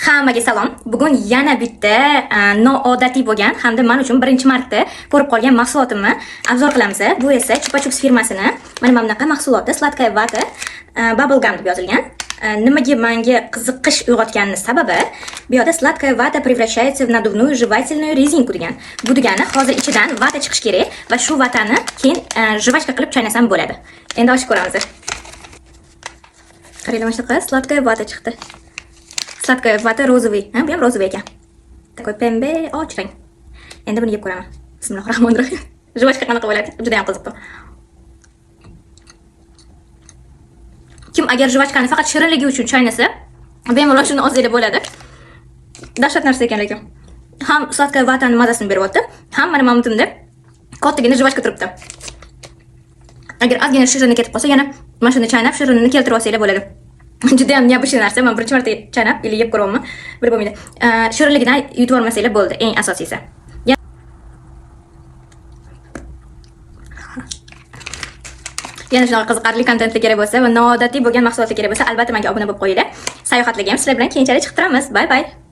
Hammaga salom. Bugun yana bitta noodatiy bo'lgan hamda men uchun birinchi marta ko'rib qolgan mahsulotimni obzor qilamiz. Bu esa Chupa Chups firmasini mana bunaqa mahsuloti sladkaya vata bubble gum deb yozilgan. Nimaga menga qiziqish uyg'otganini sababi, bu yerda sladkaya vata превращается в надувную жевательную резинку degan. Bu degani hozir ichidan vata chiqish kerak va shu vatani keyin jivachka qilib chaynasam bo'ladi. Endi ochib ko'ramiz. Qaranglar, mana shunaqa sladkaya vata chiqdi. Sladkaya vata розовый. Bu ham розовый ekan. Такой pembe och rang. Endi buni yeb ko'raman. Bismillahirrohmanirrohim. Jivachka qanaqa bo'ladi? Juda ham qiziqdi. Kim agar jivachkani faqat shirinligi uchun chaynasa, bemalol shuni olsa bo'ladi. Dahshat narsa ekan lekin. Ham sladkaya vatani mazasini beryapti, ham mana mamtimda kattagina jivachka turibdi. Agar ozgina shirinlik ketib qolsa, yana mana shuni chaynab shirinlikni keltirib olsanglar bo'ladi. Juda ham neobычный narsa. Men birinchi marta chaynab, yeb ko'ryapman. Bir bo'lmaydi. Shirinligidan yutib olmasanglar bo'ldi, eng asosiysi. Yana shunaqa qiziqarli kontentlar kerak bo'lsa va noodatiy bo'lgan mahsulotlar kerak bo'lsa, albatta menga obuna bo'lib qo'yinglar. Sayohatlarga ham sizlar bilan keyinchalik chiqib turamiz. Bye bye.